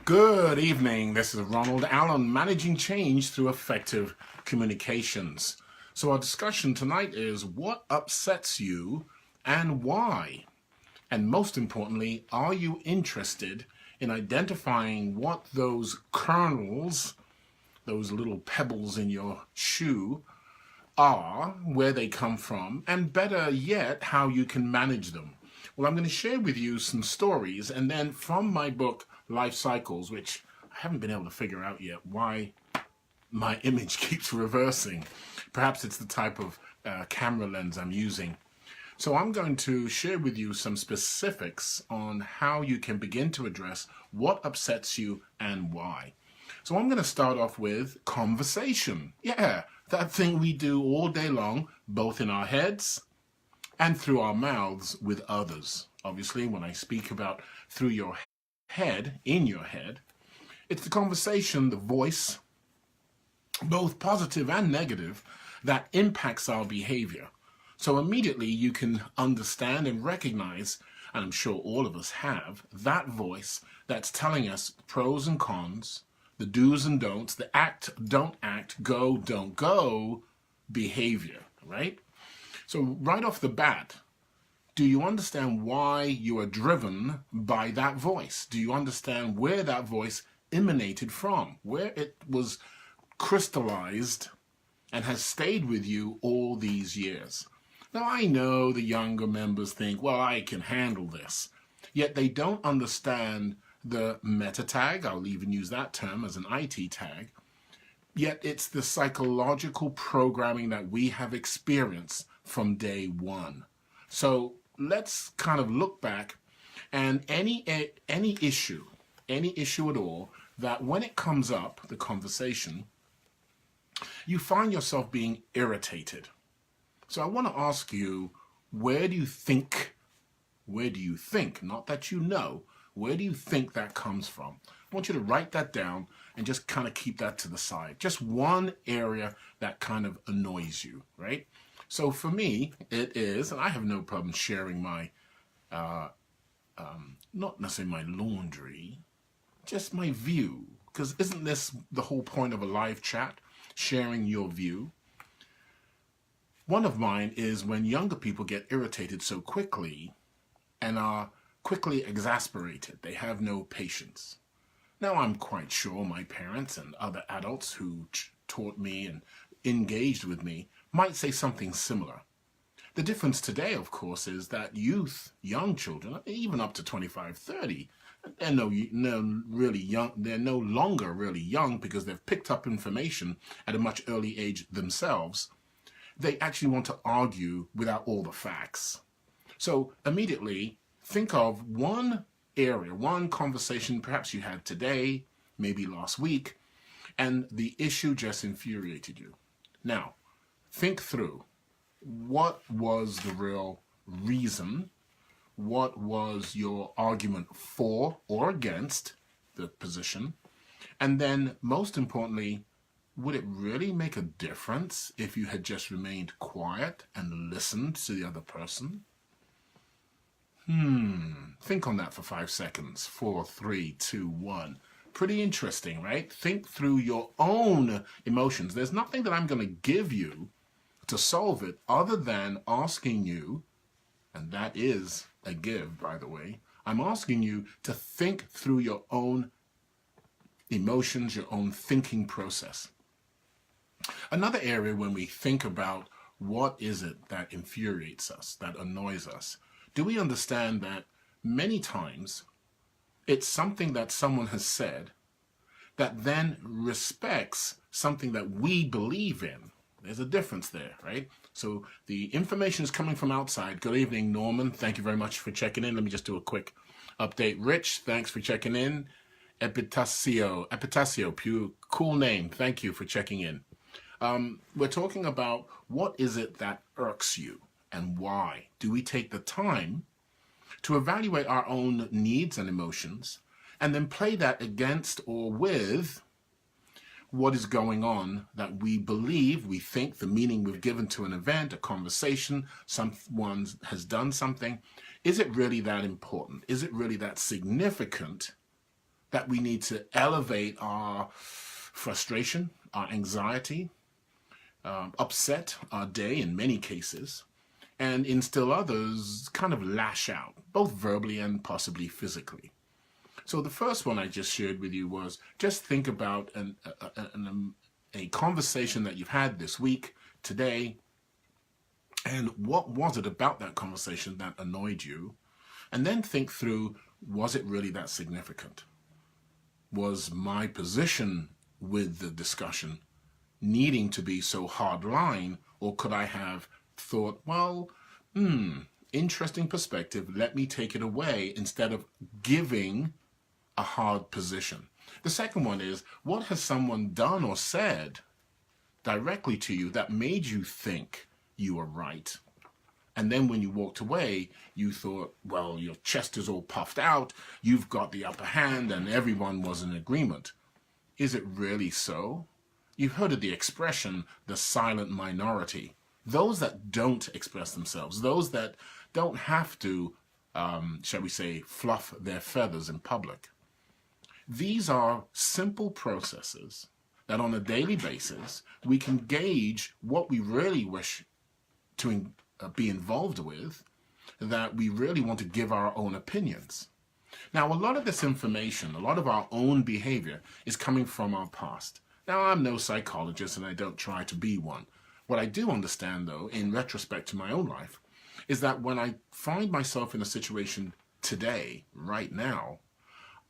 Good evening. This is Ronald Allen, managing change through effective communications. So our discussion tonight is what upsets you and why? And most importantly, are you interested in identifying what those kernels, those little pebbles in your shoe, are, where they come from, and better yet, how you can manage them? Well, I'm going to share with you some stories, and then from my book, Life Cycles, which I haven't been able to figure out yet why my image keeps reversing. Perhaps it's the type of camera lens I'm using. So I'm going to share with you some specifics on how you can begin to address what upsets you and why. So I'm going to start off with conversation. Yeah, that thing we do all day long, both in our heads and through our mouths with others. Obviously, when I speak about through your head, in your head, it's the conversation, the voice, both positive and negative, that impacts our behavior. So immediately you can understand and recognize, and I'm sure all of us have, that voice that's telling us pros and cons, the do's and don'ts, the act, don't act, go, don't go behavior, right? So right off the bat, do you understand why you are driven by that voice? Do you understand where that voice emanated from, where it was crystallized and has stayed with you all these years? Now, I know the younger members think, well, I can handle this. Yet they don't understand the meta tag. I'll even use that term as an IT tag. Yet it's the psychological programming that we have experienced from day one. So let's kind of look back, and any issue at all, that when it comes up, the conversation, you find yourself being irritated. So I want to ask you, where do you think, not that you know, where do you think that comes from? I want you to write that down and just kind of keep that to the side. Just one area that kind of annoys you, right? So for me, it is, and I have no problem sharing my, not necessarily my laundry, just my view. Because isn't this the whole point of a live chat? Sharing your view. One of mine is when younger people get irritated so quickly and are quickly exasperated. They have no patience. Now, I'm quite sure my parents and other adults who taught me and engaged with me might say something similar. The difference today, of course, is that youth, young children, even up to 25, 30, they're no longer really young because they've picked up information at a much early age themselves. They actually want to argue without all the facts. So immediately think of one area, one conversation perhaps you had today, maybe last week, and the issue just infuriated you. Now, think through, what was the real reason? What was your argument for or against the position? And then, most importantly, would it really make a difference if you had just remained quiet and listened to the other person? Think on that for 5 seconds. 4, 3, 2, 1. Pretty interesting, right? Think through your own emotions. There's nothing that I'm going to give you to solve it other than asking you, and that is a give, by the way, I'm asking you to think through your own emotions, your own thinking process. Another area when we think about what is it that infuriates us, that annoys us, do we understand that many times it's something that someone has said that then respects something that we believe in? There's a difference there, right? So the information is coming from outside. Good evening, Norman. Thank you very much for checking in. Let me just do a quick update. Rich, thanks for checking in. Epitasio, pure, cool name. Thank you for checking in. We're talking about what is it that irks you and why. Do we take the time to evaluate our own needs and emotions and then play that against or with what is going on that we believe, we think, the meaning we've given to an event, a conversation, someone has done something? Is it really that important? Is it really that significant that we need to elevate our frustration, our anxiety, upset our day in many cases, and in still others, kind of lash out, both verbally and possibly physically. So the first one I just shared with you was just think about a conversation that you've had this week, today, and what was it about that conversation that annoyed you? And then think through, was it really that significant? Was my position with the discussion needing to be so hard line, or could I have thought, well, interesting perspective, let me take it away instead of giving a hard position. The second one is, what has someone done or said directly to you that made you think you were right? And then when you walked away, you thought, well, your chest is all puffed out, you've got the upper hand, and everyone was in agreement. Is it really so? You've heard of the expression, the silent minority. Those that don't express themselves, those that don't have to, shall we say, fluff their feathers in public. These are simple processes that on a daily basis, we can gauge what we really wish to be involved with, that we really want to give our own opinions. Now, a lot of this information, a lot of our own behavior is coming from our past. Now, I'm no psychologist and I don't try to be one. What I do understand, though, in retrospect to my own life, is that when I find myself in a situation today, right now,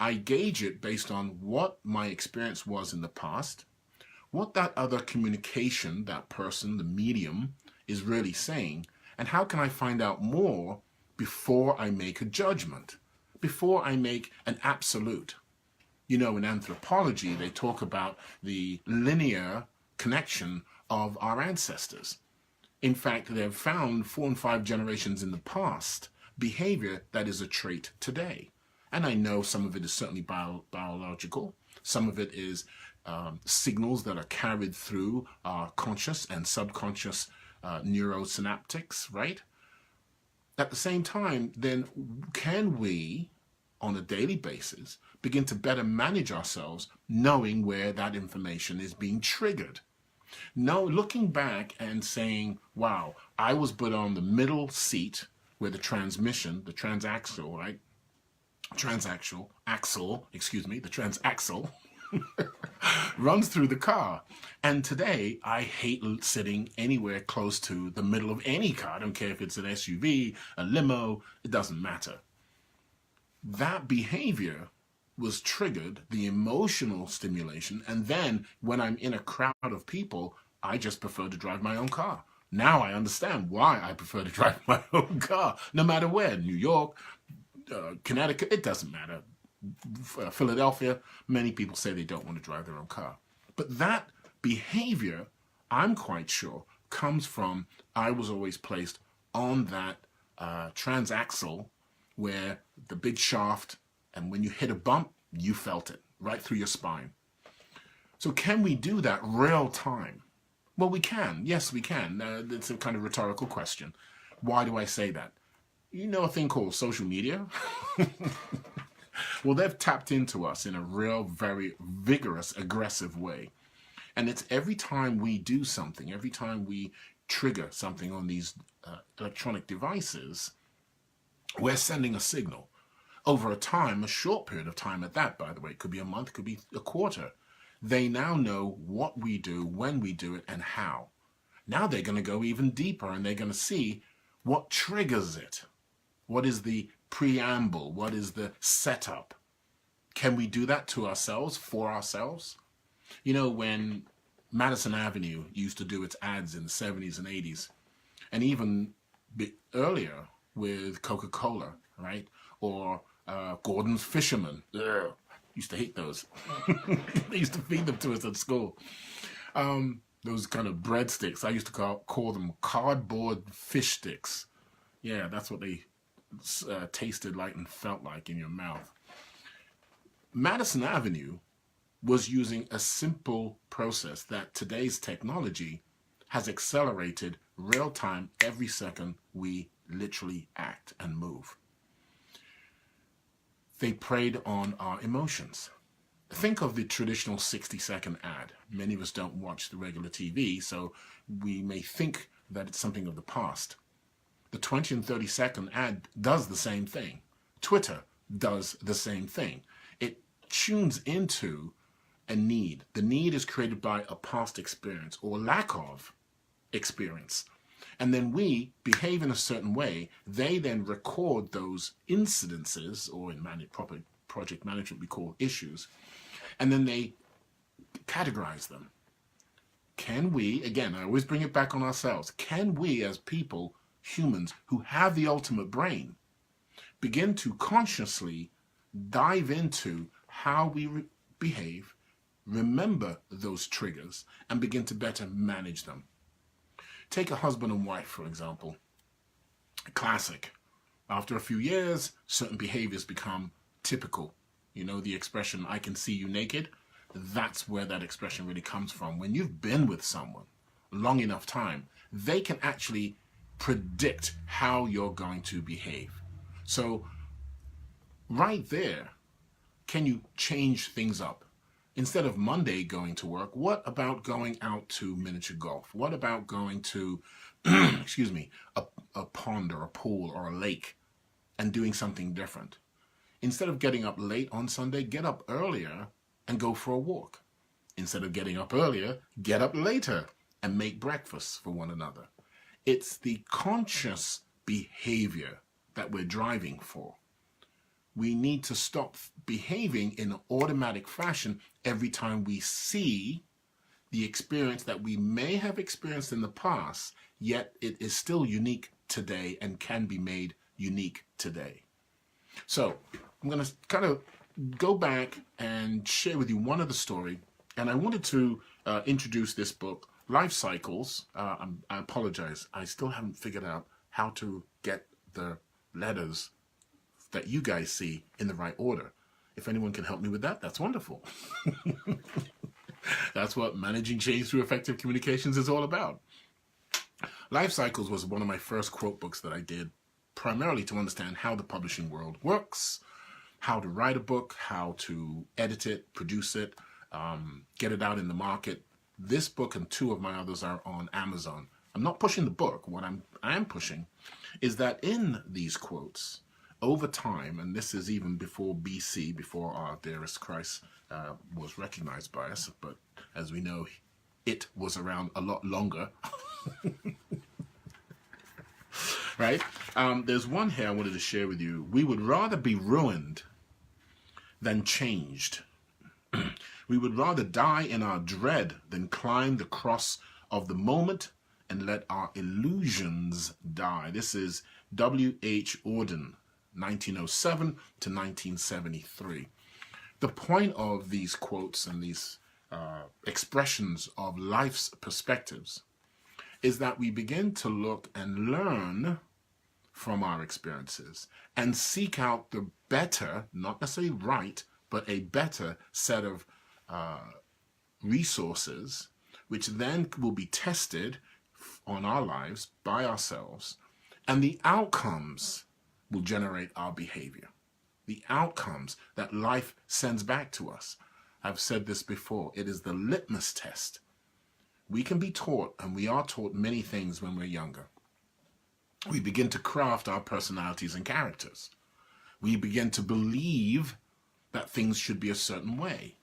I gauge it based on what my experience was in the past, what that other communication, that person, the medium, is really saying, and how can I find out more before I make a judgment, before I make an absolute. You know, in anthropology, they talk about the linear connection of our ancestors. In fact, they've found 4 and 5 generations in the past behavior that is a trait today. And I know some of it is certainly biological. Some of it is signals that are carried through our conscious and subconscious neurosynaptics, right? At the same time, then can we, on a daily basis, begin to better manage ourselves, knowing where that information is being triggered? No, looking back and saying, wow, I was put on the middle seat where the transmission, the transaxle, right? The transaxle runs through the car. And today, I hate sitting anywhere close to the middle of any car. I don't care if it's an SUV, a limo, it doesn't matter. That behavior was triggered, the emotional stimulation, and then when I'm in a crowd of people, I just prefer to drive my own car. Now I understand why I prefer to drive my own car, no matter where, New York, Connecticut, it doesn't matter. Philadelphia, many people say they don't want to drive their own car. But that behavior, I'm quite sure, comes from I was always placed on that transaxle where the big shaft, and when you hit a bump, you felt it right through your spine. So can we do that real time? Well, we can. Yes, we can. It's a kind of rhetorical question. Why do I say that? You know a thing called social media? Well, they've tapped into us in a real, very vigorous, aggressive way. And it's every time we do something, every time we trigger something on these electronic devices, we're sending a signal. Over a time, a short period of time at that, by the way, it could be a month, could be a quarter. They now know what we do, when we do it, and how. Now they're going to go even deeper and they're going to see what triggers it. What is the preamble? What is the setup? Can we do that to ourselves, for ourselves? You know, when Madison Avenue used to do its ads in the 70s and 80s, and even earlier with Coca-Cola, right? Or Gordon's Fisherman. Ugh, used to hate those. They used to feed them to us at school. Those kind of breadsticks. I used to call them cardboard fish sticks. Yeah, that's what they tasted like and felt like in your mouth. Madison Avenue was using a simple process that today's technology has accelerated real time every second we literally act and move. They preyed on our emotions. Think of the traditional 60-second ad. Many of us don't watch the regular TV, so we may think that it's something of the past. The 20 and 30-second ad does the same thing. Twitter does the same thing. It tunes into a need. The need is created by a past experience or lack of experience. And then we behave in a certain way. They then record those incidences, or in proper project management we call issues, and then they categorize them. Can we, again, I always bring it back on ourselves, can we as people, humans who have the ultimate brain, begin to consciously dive into how we behave, remember those triggers, and begin to better manage them? Take a husband and wife, for example. A classic. After a few years, certain behaviors become typical. You know the expression, I can see you naked? That's where that expression really comes from. When you've been with someone long enough time, they can actually predict how you're going to behave. So right there, can you change things up? Instead of Monday going to work, what about going out to miniature golf? What about going to, excuse me, a pond or a pool or a lake and doing something different? Instead of getting up late on Sunday, get up earlier and go for a walk. Instead of getting up earlier, get up later and make breakfast for one another. It's the conscious behavior that we're driving for. We need to stop behaving in an automatic fashion every time we see the experience that we may have experienced in the past, yet it is still unique today and can be made unique today. So I'm going to kind of go back and share with you one other story. And I wanted to introduce this book, Life Cycles. I apologize. I still haven't figured out how to get the letters that you guys see in the right order. If anyone can help me with that, that's wonderful. That's what managing change through effective communications is all about. Life Cycles was one of my first quote books that I did, primarily to understand how the publishing world works, how to write a book, how to edit it, produce it, get it out in the market. This book and two of my others are on Amazon. I'm not pushing the book. What I am pushing is that in these quotes, over time, and this is even before BC, before our dearest Christ was recognized by us, but as we know, it was around a lot longer. Right? There's one here I wanted to share with you. We would rather be ruined than changed. We would rather die in our dread than climb the cross of the moment and let our illusions die. This is W.H. Auden, 1907 to 1973. The point of these quotes and these expressions of life's perspectives is that we begin to look and learn from our experiences and seek out the better, not necessarily right, but a better set of resources, which then will be tested on our lives by ourselves, and the outcomes will generate our behavior. The outcomes that life sends back to us. I've said this before, it is the litmus test. We can be taught, and we are taught many things when we're younger. We begin to craft our personalities and characters. We begin to believe that things should be a certain way.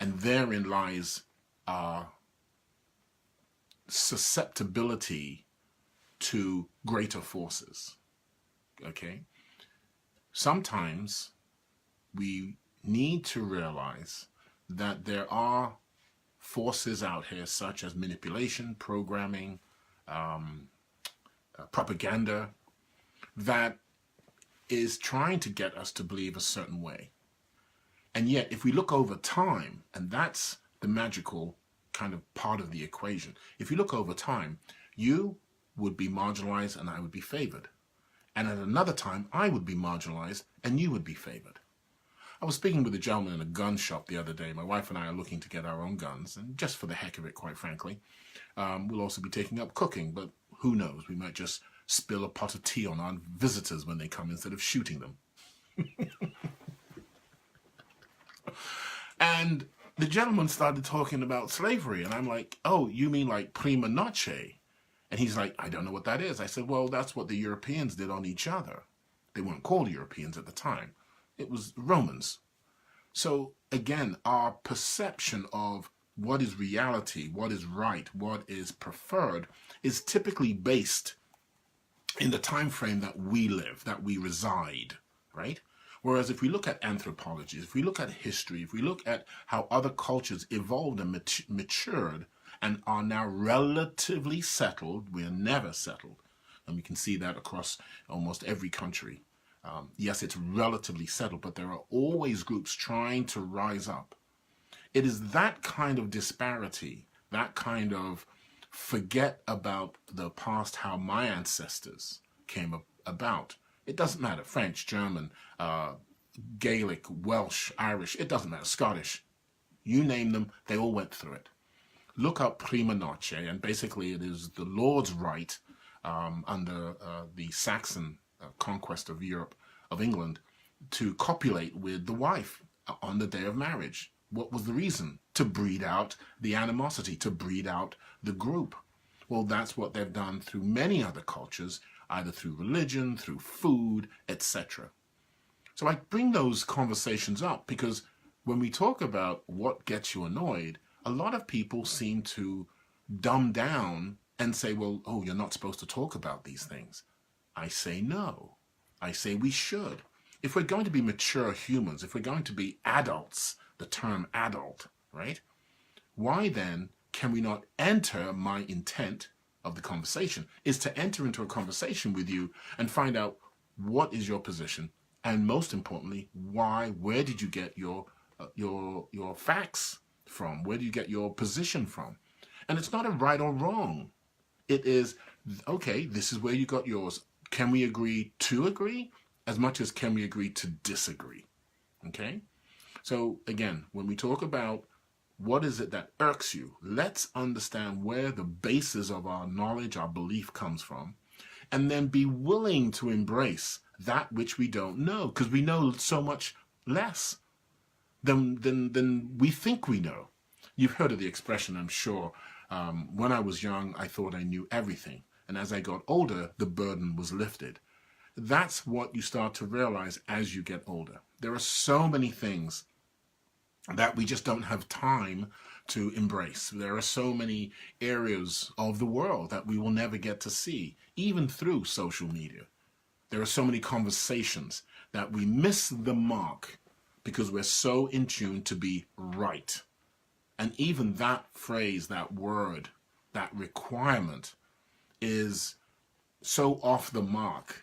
And therein lies our susceptibility to greater forces. Okay? Sometimes we need to realize that there are forces out here such as manipulation, programming, propaganda, that is trying to get us to believe a certain way. And yet, if we look over time, and that's the magical kind of part of the equation, if you look over time, you would be marginalized and I would be favored. And at another time, I would be marginalized and you would be favored. I was speaking with a gentleman in a gun shop the other day. My wife and I are looking to get our own guns, and just for the heck of it, quite frankly. We'll also be taking up cooking, but who knows? We might just spill a pot of tea on our visitors when they come instead of shooting them. And the gentleman started talking about slavery, and I'm like, oh, you mean like prima noce? And he's like, I don't know what that is. I said, well, that's what the Europeans did on each other. They weren't called Europeans at the time. It was Romans. So again, our perception of what is reality, what is right, what is preferred, is typically based in the time frame that we live, that we reside, right? Whereas if we look at anthropology, if we look at history, if we look at how other cultures evolved and matured and are now relatively settled, we are never settled. And we can see that across almost every country. Yes, it's relatively settled, but there are always groups trying to rise up. It is that kind of disparity, that kind of forget about the past, how my ancestors came about. It doesn't matter, French, German, Gaelic, Welsh, Irish, it doesn't matter, Scottish. You name them, they all went through it. Look up prima noce, and basically it is the Lord's right under the Saxon conquest of Europe, of England, to copulate with the wife on the day of marriage. What was the reason? To breed out the animosity, to breed out the group. Well, that's what they've done through many other cultures, either through religion, through food, etc. So I bring those conversations up because when we talk about what gets you annoyed, a lot of people seem to dumb down and say, well, oh, you're not supposed to talk about these things. I say no. I say we should. If we're going to be mature humans, if we're going to be adults, the term adult, right? Why then can we not enter my intent of the conversation is to enter into a conversation with you and find out what is your position, and most importantly, why, where did you get your facts from? Where do you get your position from? And it's not a right or wrong. It is, okay, this is where you got yours. Can we agree to agree as much as can we agree to disagree? Okay? So again, when we talk about what is it that irks you, let's understand where the basis of our knowledge, our belief comes from, and then be willing to embrace that which we don't know, because we know so much less than we think we know. You've heard of the expression, I'm sure. When I was young, I thought I knew everything. And as I got older, the burden was lifted. That's what you start to realize as you get older. There are so many things that we just don't have time to embrace. There are so many areas of the world that we will never get to see, even through social media. There are so many conversations that we miss the mark because we're so in tune to be right. And even that phrase, that word, that requirement is so off the mark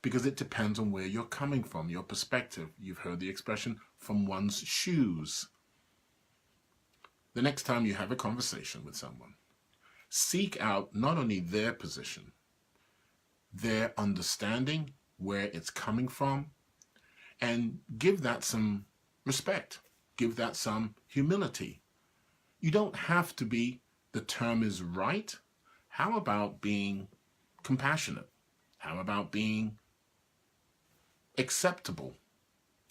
because it depends on where you're coming from, your perspective. You've heard the expression, from one's shoes. The next time you have a conversation with someone, seek out not only their position, their understanding, where it's coming from, and give that some respect. Give that some humility. You don't have to be, the term is right. How about being compassionate? How about being acceptable?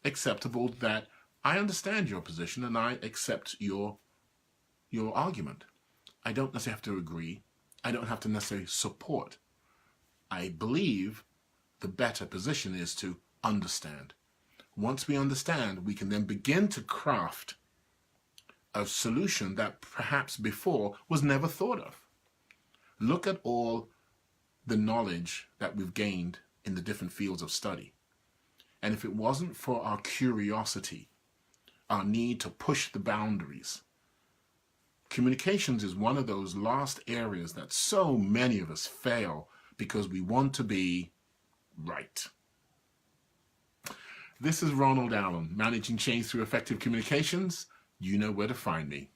Acceptable that I understand your position and I accept your argument. I don't necessarily have to agree. I don't have to necessarily support. I believe the better position is to understand. Once we understand, we can then begin to craft a solution that perhaps before was never thought of. Look at all the knowledge that we've gained in the different fields of study. And if it wasn't for our curiosity, our need to push the boundaries, communications is one of those last areas that so many of us fail because we want to be right. This is Ronald Allen, Managing Change Through Effective Communications. You know where to find me.